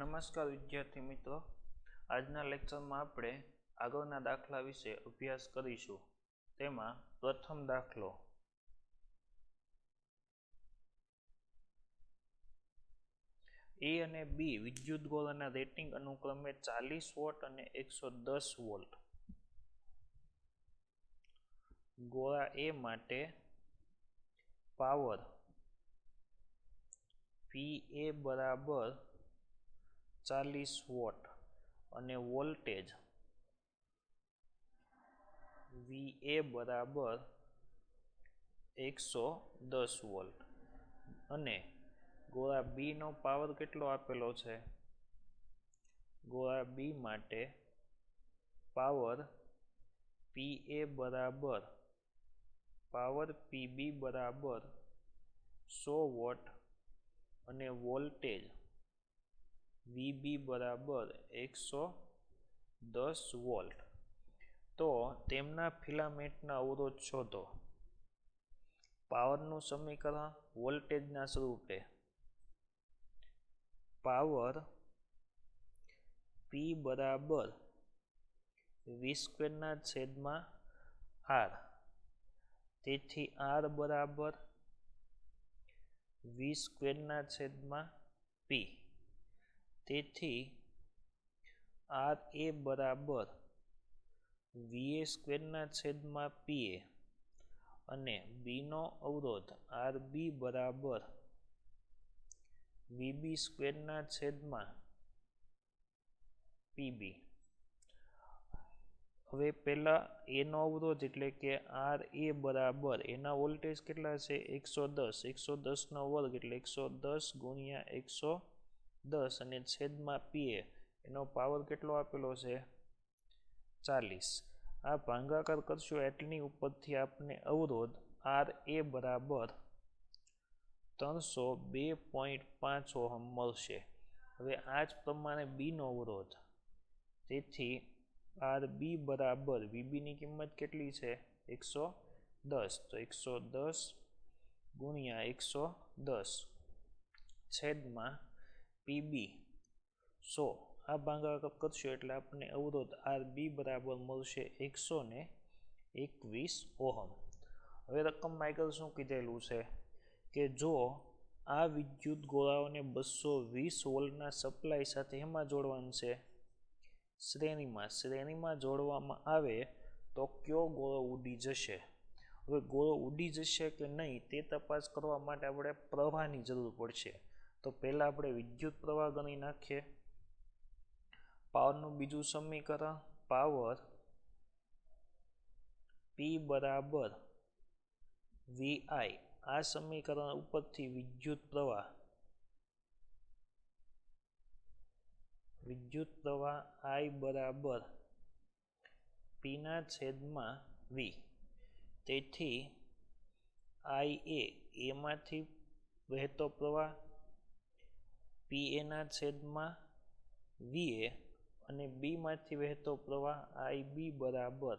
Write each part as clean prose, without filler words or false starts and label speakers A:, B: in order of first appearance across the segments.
A: નમસ્કાર વિદ્યાર્થી મિત્રો, આજના લેક્ચરમાં આપણે આગળના દાખલા વિશે અભ્યાસ કરીશું. તેમાં પ્રથમ દાખલો A અને B વિદ્યુત ગોળાના રેટિંગ અનુક્રમે 40 વોટ અને 110 વોલ્ટ. ગોળા A માટે પાવર PA બરાબર 40 વોટ અને વોલ્ટેજ VA બરાબર 110 વોલ્ટ અને ગોળા B નો પાવર કેટલો આપેલો છે? ગોળા B માટે પાવર PA બરાબર પાવર PB બરાબર 100 વોટ અને વોલ્ટેજ VB બરાબર 110 વોલ્ટ. તો તેમના ફિલામેન્ટના અવરોધ શોધો. પાવરનું સમીકરણ વોલ્ટેજના સ્વરૂપે. પાવર P બરાબર V²/R. તેથી R બરાબર V²/P. તેથી RA બરાબર VA²/PA અને B નો અવરોધ RB બરાબર VB²/PB. હવે પહેલા A નો અવરોધ એટલે કે RA બરાબર એના વોલ્ટેજ કેટલા છે? 110. 110 નો વર્ગ એટલે 110 ગુણ્યા 110 અને છેદમાં PA. એનો પાવર કેટલો આપેલો છે? 40. આ ભાગાકાર કરશો એટલી ઉપરથી આપને અવરોધ RA બરાબર 302.5 ઓહમ મળશે. હવે આ જ પ્રમાણે B નો અવરોધ. તેથી RB બરાબર VB ની કિંમત કેટલી છે? 110. તો 110 ગુણ્યા 110 છેદમાં PB 100. આ ભાગાકાર કરશો એટલે આપણને અવરોધ RB બરાબર મળશે 121 ઓહમ. હવે રકમમાં આગળ શું કીધેલું છે કે જો આ વિદ્યુત ગોળાઓને 220 વોલ્ટના સપ્લાય સાથે એમાં જોડવાનું છે? શ્રેણીમાં જોડવામાં આવે તો કયો ગોળો ઉડી જશે? હવે ગોળો ઉડી જશે કે નહીં તે તપાસ કરવા માટે આપણે પ્રવાહની જરૂર પડશે. તો પહેલાં આપણે વિદ્યુત પ્રવાહ ગણી નાખીએ. પાવરનું બીજું સમીકરણ પાવર P બરાબર VI. આ સમીકરણ ઉપરથી વિદ્યુત પ્રવાહ I બરાબર P/V. તેથી I એમાંથી વહેતો પ્રવાહ PA/VA અને B માંથી વહેતો પ્રવાહ IB બરાબર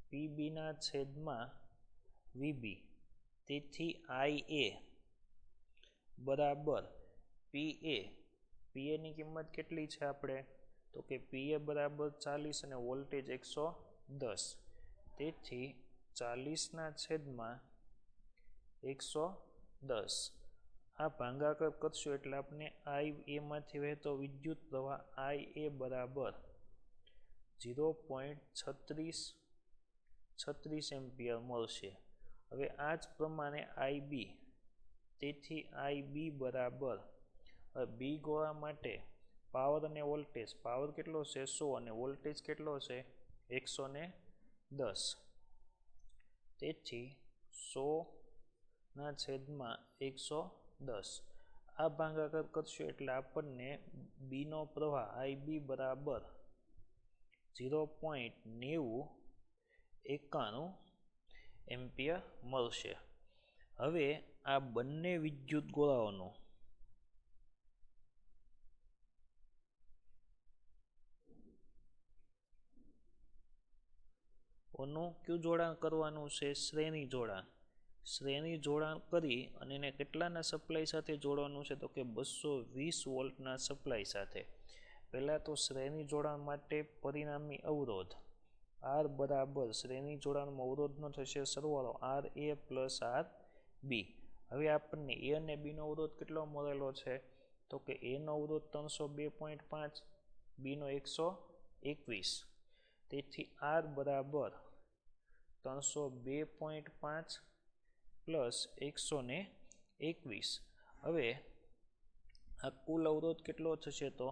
A: PB/VB. તેથી IA બરાબર PA. PA ની કિંમત કેટલી છે આપણે? તો કે PA બરાબર 40 અને વોલ્ટેજ 110. તેથી 40/110. આ ભાગાકાર કરશો એટલે આપણે IA માંથી વહેતો વિદ્યુત પ્રવાહ IA બરાબર 0.36 એમ્પિયર મળશે. હવે આ જ પ્રમાણે IB. તેથી IB બરાબર B ગોળા માટે પાવર અને વોલ્ટેજ. પાવર કેટલો છે? 100 અને વોલ્ટેજ કેટલો છે? 110. તેથી 100/110. આ ભાગાકાર કરશો એટલે આપણને B નો પ્રવાહ IB બરાબર 0.9091 એમ્પિયર મળશે. હવે આ બંને વિદ્યુત ગોળાઓનું કયું જોડાણ કરવાનું છે? શ્રેણી જોડાણ. શ્રેણી જોડાણ કરી અને એને કેટલાના સપ્લાય સાથે જોડવાનું છે? તો કે 220 વોલ્ટના સપ્લાય સાથે. પહેલાં તો શ્રેણી જોડાણ માટે પરિણામી અવરોધ R બરાબર શ્રેણી જોડાણમાં અવરોધનો થશે સરવાળો RA પ્લસ RB. હવે આપણને A અને Bનો અવરોધ કેટલો મળેલો છે? તો કે Aનો અવરોધ 302.5, Bનો 121. તેથી R બરાબર 302.5 પ્લસ 121. હવે આ કુલ અવરોધ કેટલો થશે? તો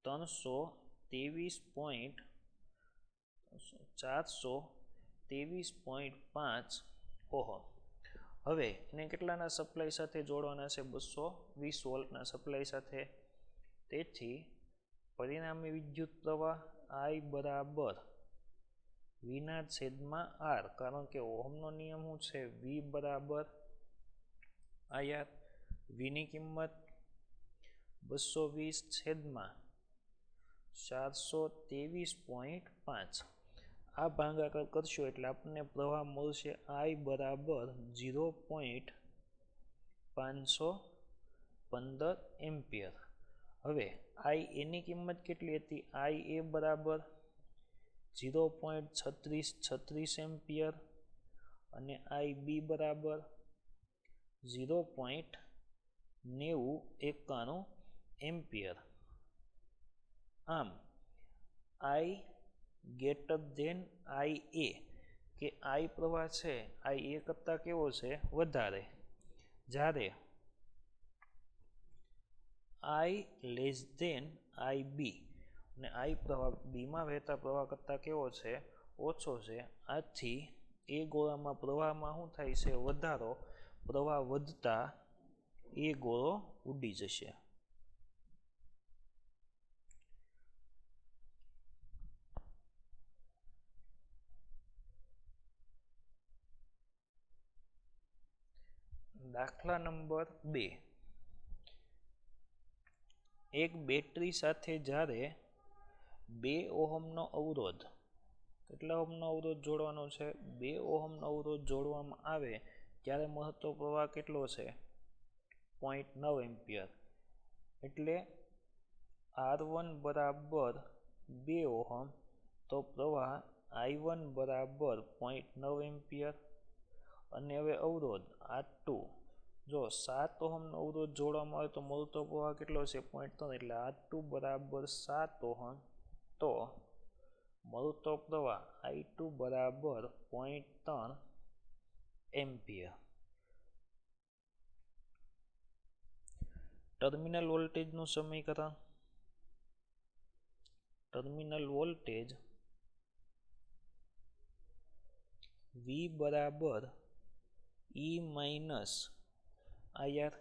A: 423.5 ઓહમ. હવે એને કેટલાના સપ્લાય સાથે જોડવાના છે? 220 વોલ્ટના સપ્લાય સાથે. તેથી પરિણામી વિદ્યુત પ્રવાહ I બરાબર Vના છેદમાં R, કારણ કે ઓહમનો નિયમ શું છે? V બરાબર IR. Vની કિંમત 220 છેદમાં 423.5. આ ભાગાકાર કરશો એટલે આપણને પ્રવાહ મળશે I બરાબર 0.515 એમ્પિયર. હવે I એની કિંમત કેટલી હતી? I એ બરાબર 0.3636 એમ્પિયર અને IB બરાબર 0.9091 એમ્પિયર. આમ I ગ્રેટર ધેન IA, કે I પ્રવાહ છે IA કરતાં કેવો છે? વધારે. જ્યારે I લેસ ધેન IB, અને I પ્રવાહ બીમાં વહેતા પ્રવાહ કરતાં કેવો છે? ઓછો છે. આથી એ ગોળામાં પ્રવાહમાં શું થાય છે? વધારો. પ્રવાહ વધતા એ ગોળો ઉડી જશે. દાખલા નંબર 2. એક બેટરી સાથે જ્યારે 2 ઓહમનો અવરોધ, કેટલા ઓહમનો અવરોધ જોડવાનો છે? 2 ઓહમનો અવરોધ જોડવામાં આવે ત્યારે મહત્તમ પ્રવાહ કેટલો છે? 0.9 એમ્પિયર. એટલે R1 બરાબર 2 ઓહમ, તો પ્રવાહ I1 બરાબર 0.9 એમ્પિયર. અને હવે અવરોધ R2, જો 7 ઓહમનો અવરોધ જોડવામાં આવે તો મળતો પ્રવાહ કેટલો છે? 0.3. એટલે R2 બરાબર 7 ઓહમ, તો મળતો પ્રવાહ I2 બરાબર 0.3 એમ્પિયર. ટર્મિનલ વોલ્ટેજનું સમીકરણ. ટર્મિનલ વોલ્ટેજ V બરાબર E માઇનસ IR.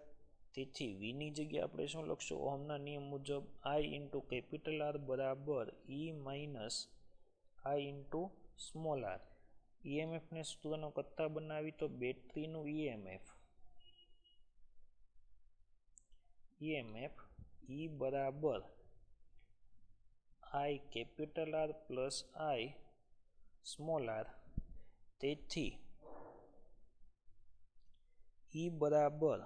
A: તેથી Vની જગ્યાએ આપણે શું લખશું? ઓહમના નિયમ મુજબ I ઇન્ટુ કેપિટલ R બરાબર E minus I into small r. EMFને સૂત્રનો કરતા બનાવી તો બેટરીનું EMF E બરાબર I capital R plus I small r. તેથી E બરાબર,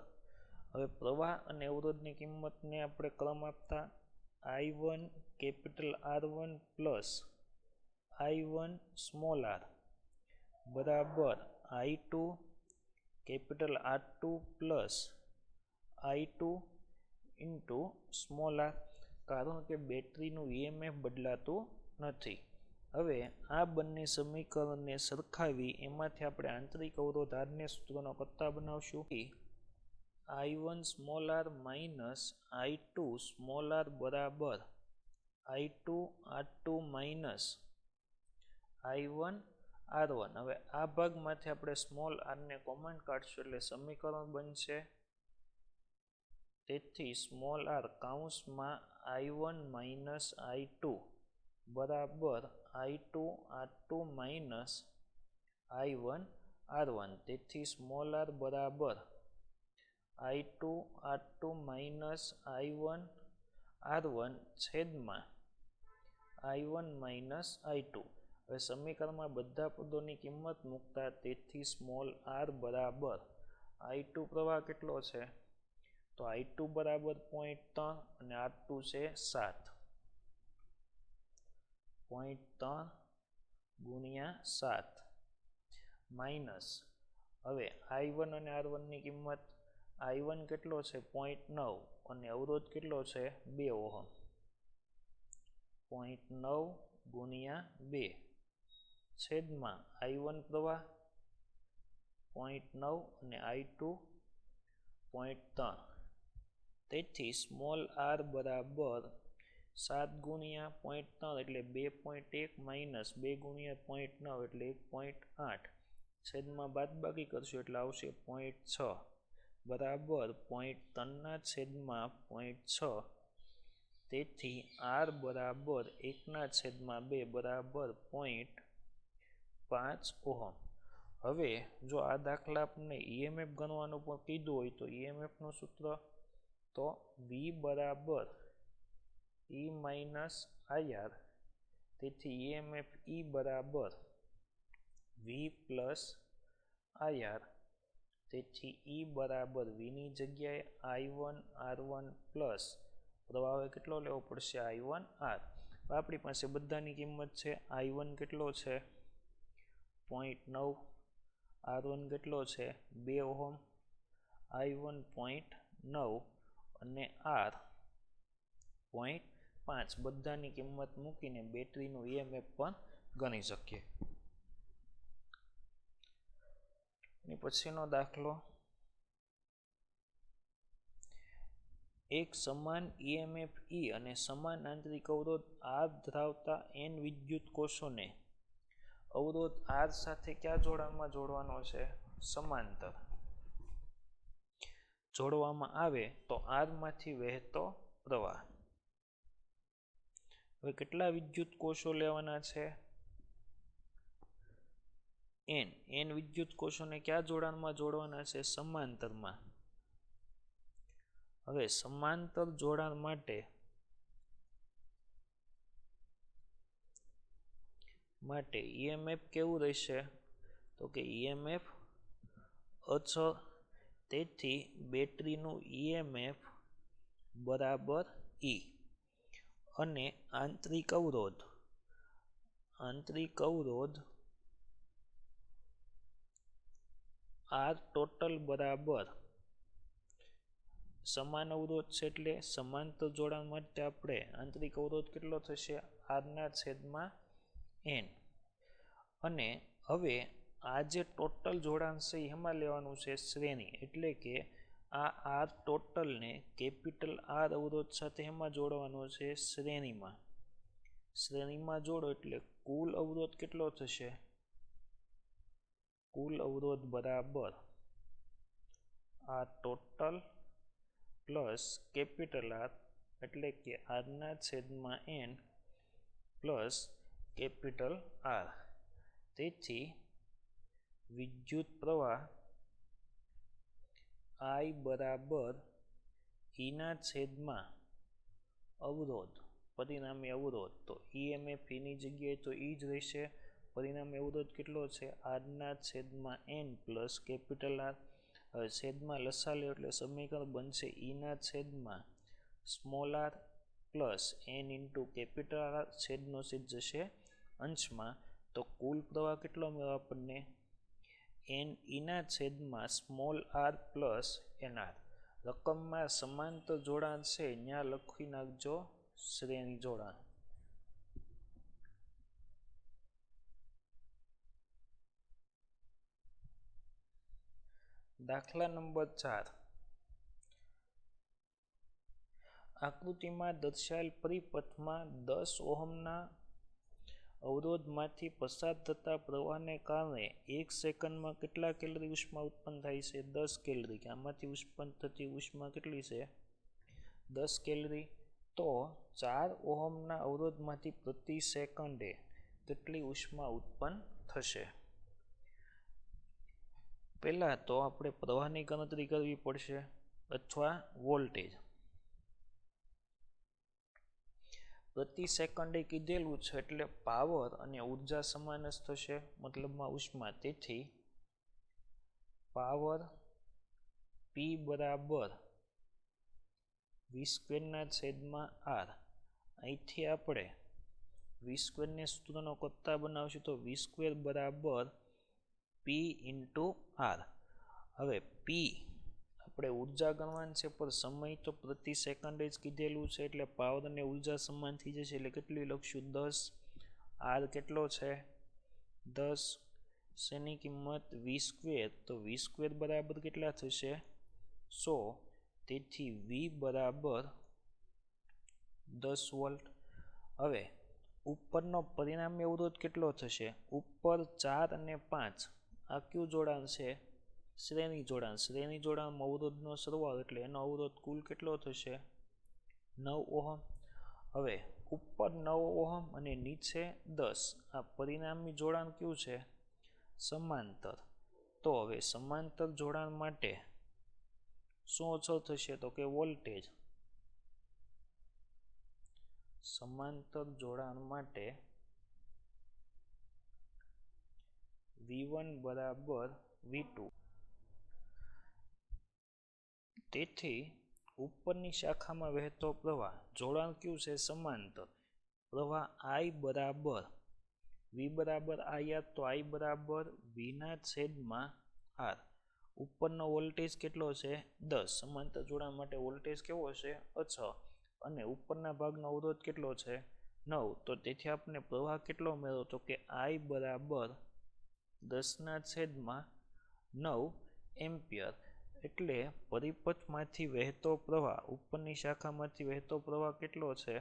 A: હવે પ્રવાહ અને અવરોધની કિંમતને આપણે ક્રમ આપતા I1 capital R1 plus I1 small r બરાબર I2 capital R2 plus I2 into small r, કારણ કે બેટરીનું EMF બદલાતું નથી. હવે આ બંને સમીકરણને સરખાવી એમાંથી આપણે આંતરિક અવરોધ Rને સૂત્રનો કરતા બનાવશું. I1 small r minus I2 small r બરાબર I2 R2 minus I1 R1. હવે આ ભાગમાંથી આપણે સ્મોલ rને કોમન કાઢશું એટલે સમીકરણ બનશે. તેથી સ્મોલ r કૌંસમાં I1 માઇનસ I2 બરાબર I2 R2 minus I1 R1. તેથી સ્મોલ r બરાબર I2 R2 minus I1 R1 છેદમાં I1 માઇનસ I2. હવે સમીકરણમાં બધા પદોની કિંમત મૂકતા તેથી સ્મોલ r બરાબર I2 પ્રવાહ કેટલો છે તો I2 બરાબર 0.3 અને R2 છે 7 0.3 ગુણ્યા 7 માઇનસ હવે I1 અને R1 ની કિંમત I1 કેટલો છે 0.9 અને અવરોધ કેટલો છે 2 ઓહમ 0.9 ગુણ્યા 2 છેદમાં I1 પ્રવાહ 0.9 અને I2 0.3 તેથી સ્મોલ r બરાબર 7 ગુણ્યા 0.3 એટલે 2.1 માઇનસ 2 ગુણ્યા 0.9 એટલે 1.8 છેદમાં બાદબાકી કરશું એટલે આવશે 0.6 બરાબર 0.3 ના છેદમાં 0.6 તેથી r બરાબર 1 ના છેદમાં 2 બરાબર 0.5 ઓહમ. હવે જો આ દાખલા આપણને EMF ગણવાનું પણ કીધું હોય તો EMF નું સૂત્ર તો V બરાબર E માઇનસ IR તેથી EMF E બરાબર V પ્લસ IR તેથી E બરાબર V ની જગ્યાએ I1 R1 પ્લસ પ્રવાહ કેટલો લેવો પડશે I1 R આપણી પાસે બધાની કિંમત છે I1 કેટલો છે 0.9 R1 કેટલો છે 2 ઓહમ I1 0.9 અને R 0.5 બધાની કિંમત મૂકીને બેટરીનું EMF પણ ગણી શકીએ. પછીનો દાખલો એક સમાન EMF E અને સમાન આંતરિક અવરોધ R ધરાવતા n વિદ્યુત કોષોને અવરોધ R સાથે કયા જોડાણમાં જોડવાનો છે સમાંતર જોડવામાં આવે તો R માંથી વહેતો પ્રવાહ. હવે કેટલા વિદ્યુત કોષો લેવાના છે n વિદ્યુત કોષોને કયા જોડાણમાં જોડવાના છે સમાંતરમાં. હવે સમાંતર જોડાણ માટે EMF કેવું રહેશે તો કે EMF અચળ તેથી બેટરીનું EMF બરાબર E અને આંતરિક અવરોધ R ટોટલ બરાબર સમાન અવરોધ છે એટલે સમાંતર જોડાણ માટે આપણે આંતરિક અવરોધ કેટલો થશે R ના છેદમાં n અને હવે આ જે ટોટલ જોડાણ છે એમાં લેવાનું છે શ્રેણી એટલે કે આ R ટોટલ ને કેપિટલ R અવરોધ સાથે એમાં જોડવાનો છે શ્રેણીમાં જોડો એટલે કુલ અવરોધ કેટલો થશે કુલ અવરોધ બરાબર R total plus capital R એટલે કે R ના છેદમાં n પ્લસ કેપિટલ R તેથી વિદ્યુત પ્રવાહ I બરાબર E ના છેદમાં અવરોધ પરિણામી અવરોધ તો EMF E ની જગ્યાએ તો E જ રહેશે પરિણામી અવરોધ કેટલો છે R ના છેદમાં n પ્લસ કેપિટલ R. હવે છેદમાં લસા લે એટલે સમીકરણ બનશે E ના છેદમાં small r plus n into capital R છેદનો છેદ જશે અંશમાં તો કુલ પ્રવાહ કેટલો મળે આપણને n E ના છેદમાં સ્મોલ r પ્લસ nr. રકમમાં સમાંતર જોડાણ છે ત્યાં લખી નાખજો શ્રેણી જોડાણ. દાખલા નંબર 4 આકૃતિમાં દર્શાવેલ પરિપથમાં 10 ઓહમના અવરોધમાંથી પસાર થતા પ્રવાહને કારણે 1 સેકન્ડમાં કેટલા કેલરી ઉષ્મા ઉત્પન્ન થાય છે 10 કેલરી. આમાંથી ઉત્પન્ન થતી ઉષ્મા કેટલી છે 10 કેલરી. તો 4 ઓહમના અવરોધમાંથી પ્રતિ સેકન્ડે કેટલી ઉષ્મા ઉત્પન્ન થશે. પહેલા તો આપણે પ્રવાહની ગણતરી કરવી પડશે અથવા વોલ્ટેજ. પ્રતિ સેકન્ડે કીધેલું છે એટલે પાવર અને ઉર્જા સમાન જ થશે, મતલબમાં ઉષ્મા. તેથી પાવર P બરાબર v²/r. અહીંથી આપણે v² સૂત્રનો કરતા બનાવશું તો v² બરાબર P × r. હવે P આપણે ઉર્જા ગણવાની છે, પણ સમય તો પ્રતિ સેકન્ડે જ કીધેલું છે એટલે પાવર અને ઉર્જા સમાન થઈ જશે. એટલે કેટલી લખશું? 10. r કેટલો છે? 10. શેની કિંમત? v². તો v² બરાબર કેટલા થશે? 100. તેથી v બરાબર 10 વોલ્ટ. હવે ઉપરનો પરિણામી અવરોધ કેટલો થશે? ઉપર 4 અને 5 આ કયું જોડાણ છે? શ્રેણી જોડાણ. શ્રેણી જોડાણમાં અવરોધનો સરવાળો એટલે એનો અવરોધ કુલ કેટલો થશે? 9 ઓહમ. હવે ઉપર 9 ઓહમ અને નીચે 10. આ પરિણામી જોડાણ કયું છે? સમાંતર. તો હવે સમાંતર જોડાણ માટે શું અસર થશે? તો કે વોલ્ટેજ. સમાંતર જોડાણ માટે v1 બરાબર v2. તેથી ઉપરની શાખામાં વહેતો પ્રવાહ, જોડાણ કયું છે? સમાંતર. પ્રવાહ I બરાબર v બરાબર IR, તો I બરાબર v/r. ઉપરનો વોલ્ટેજ કેટલો છે? 10. સમાંતર જોડાણ માટે વોલ્ટેજ કેવો છે? અચળ. અને ઉપરના ભાગનો અવરોધ કેટલો છે? 9. તો તેથી આપણે પ્રવાહ કેટલો મેળવો? તો કે I બરાબર 10/9 એમ્પિયર. એટલે પરિપથમાંથી વહેતો પ્રવાહ, ઉપરની શાખામાંથી વહેતો પ્રવાહ કેટલો છે?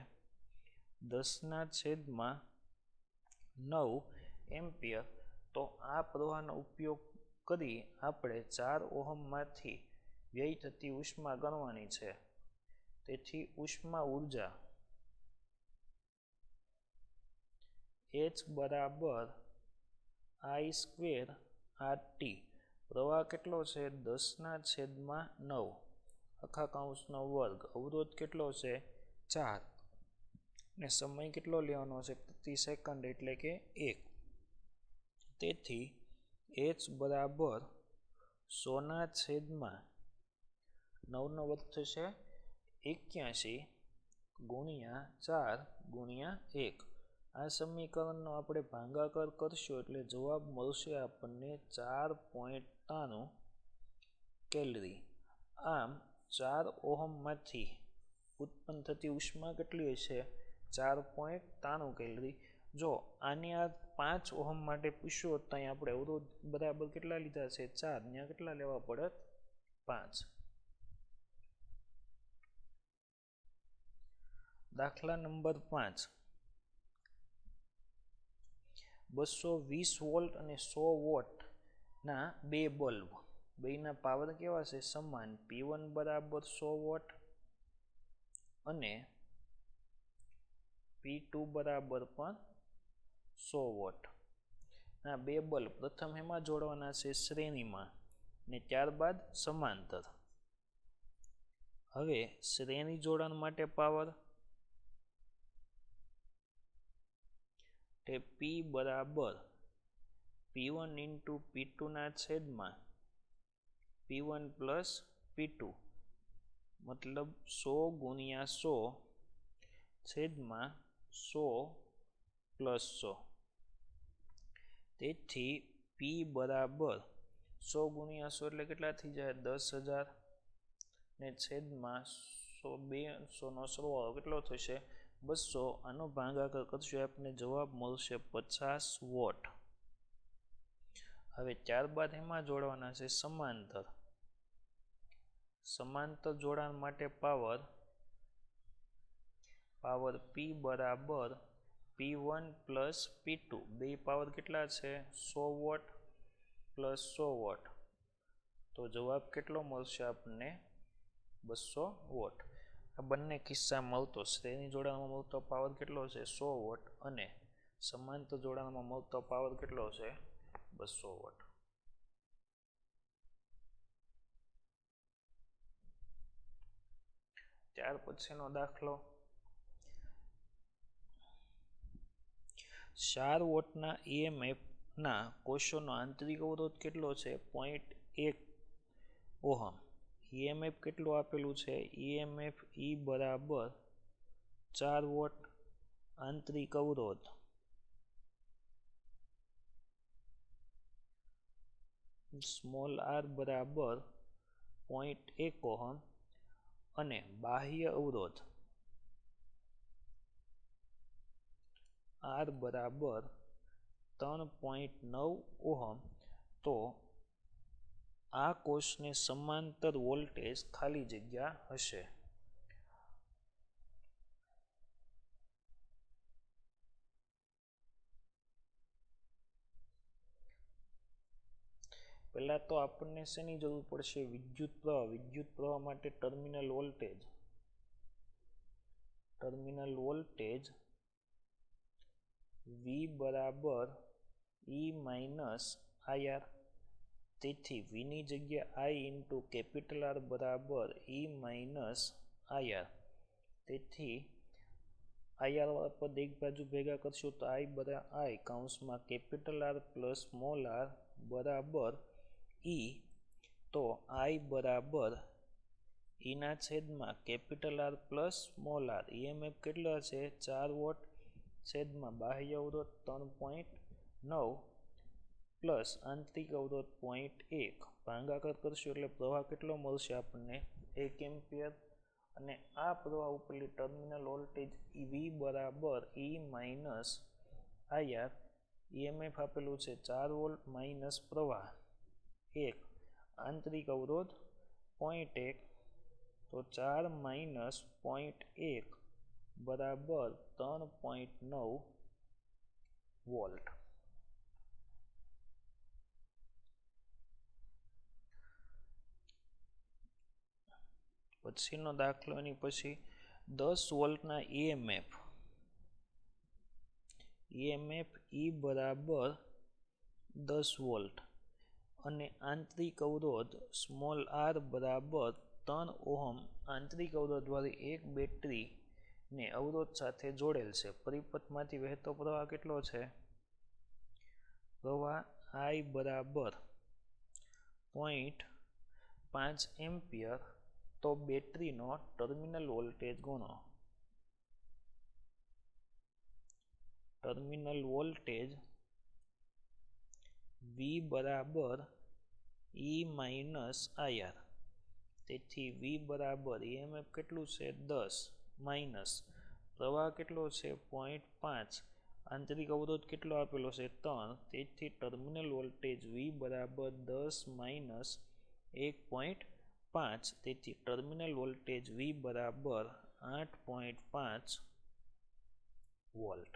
A: 10/9 એમ્પિયર. તો આ પ્રવાહનો ઉપયોગ કરી આપણે 4 ઓહમમાંથી વ્યય થતી ઉષ્મા ગણવાની છે. તેથી ઉષ્મા ઉર્જા H બરાબર I²RT. પ્રવાહ કેટલો છે? 10/9 આખા કૌંસનો વર્ગ. અવરોધ કેટલો છે? 4. ને સમય કેટલો લેવાનો છે? પ્રતિ સેકન્ડ એટલે કે 1. તેથી H બરાબર 100/9 નો વર્ગ થશે 81 ગુણ્યા 4 ગુણ્યા 1. આ સમીકરણનો આપણે ભાગાકાર કરશું એટલે જવાબ મળશે આપણને 4.93 કેલરી. આમ 4 ઓહમમાંથી ઉત્પન્ન થતી ઉષ્મા કેટલી હશે? 4.93 કેલરી. જો આની આ 5 ઓહમ માટે પૂછ્યું હોત તો અહીં આપણે અવરોધ બરાબર કેટલા લીધા છે? 4. ત્યાં કેટલા લેવા પડત? 5. દાખલા નંબર 5. 220 વોલ્ટ અને 100 વોટના બે બલ્બ. બેના પાવર કેવા છે? સમાન. P1 બરાબર 100 વોટ અને P2 બરાબર પણ 100 વોટ. ના બે બલ્બ પ્રથમ એમાં જોડવાના છે? શ્રેણીમાં, ને ત્યારબાદ સમાંતર. હવે શ્રેણી જોડાણ માટે પાવર P બરાબર P1 × P2 P1 plus P2, મતલબ 100 ગુણ્યા 100/100 પ્લસ 100. તેથી P બરાબર 100 ગુણ્યા 100 એટલે કેટલા થઈ જાય? 10,000 ને છેદમાં 100 નો સરવાળો કેટલો થશે? 200. આનો ભાગાકાર કરશું આપને જવાબ મળશે 50 વોટ. હવે ત્યારબાદ એમાં જોડવાના છે સમાંતર. સમાંતર જોડાણ માટે પાવર P બરાબર P1 પ્લસ P2. બે પાવર કેટલા છે? 100 વોટ પ્લસ 100 વોટ. તો જવાબ કેટલો મળશે આપણને? 200 વોટ. આ બંને કિસ્સા મળતો શ્રેણી જોડાણમાં મળતો પાવર કેટલો છે? 100 વોટ અને સમાંતર જોડાણમાં મળતો પાવર કેટલો છે? 200 વોટ. ત્યાર પછીનો દાખલો 4 વોટના EMFના કોષોનો આંતરિક અવરોધ કેટલો છે? 0.1 ઓહમ. EMF કેટલું આપેલું છે? EMF E બરાબર 4 વોટ. આંતરિક અવરોધ સ્મોલ r બરાબર 0.1 ઓહમ અને બાહ્ય અવરોધ R બરાબર 3.9 ઓહમ. તો આ કોષને સમાંતર વોલ્ટેજ ખાલી જગ્યા હશે. પહેલા તો આપણને શેની જરૂર પડશે? વિદ્યુત પ્રવાહ. વિદ્યુત પ્રવાહ માટે ટર્મિનલ વોલ્ટેજ V બરાબર E માઇનસ IR. તેથી V ની જગ્યા I ઇન્ટુ કેપિટલ R બરાબર E માઇનસ IR. તેથી IR પદ એક બાજુ ભેગા કરશું તો I બરાબર I કૌંસમાં capital R plus small r બરાબર E. તો I બરાબર E ના છેદમાં capital R plus small r. EMF કેટલા છે? 4 વોટ છેદમાં બાહ્ય અવરોધ 3.9 પ્લસ આંતરિક અવરોધ 0.1 ભાગાકાર કરશું એટલે પ્રવાહ કેટલો મળશે આપણને? 1 એમ્પિયર. અને આ પ્રવાહ ઉપરની ટર્મિનલ વોલ્ટેજ V બરાબર E માઇનસ IR. EMF આપેલું છે 4 વોલ્ટ માઇનસ પ્રવાહ 1, આંતરિક અવરોધ 0.1. તો 4 માઇનસ 0.1 બરાબર 3.9 વોલ્ટ. પછીનો દાખલો એની પછી 10 વોલ્ટના EMF E બરાબર 10 વોલ્ટ અને આંતરિક અવરોધ સ્મોલ r બરાબર 3 ઓહમ આંતરિક અવરોધવાળી એક બેટરીને અવરોધ સાથે જોડેલ છે. પરિપથમાંથી વહેતો પ્રવાહ કેટલો છે? પ્રવાહ I બરાબર 0.5 એમ્પિયર. તો બેટરીનો ટર્મિનલ વોલ્ટેજ ગણો. ટર્મિનલ વોલ્ટેજ V બરાબર E માઇનસ IR. તેથી V બરાબર EMF કેટલું છે? 10 માઇનસ પ્રવાહ કેટલો છે? 0.5. આંતરિક અવરોધ કેટલો આપેલો છે? 3. તેથી ટર્મિનલ વોલ્ટેજ V બરાબર 10 માઇનસ 1.5. તેથી ટર્મિનલ વોલ્ટેજ V બરાબર 8.5 વોલ્ટ.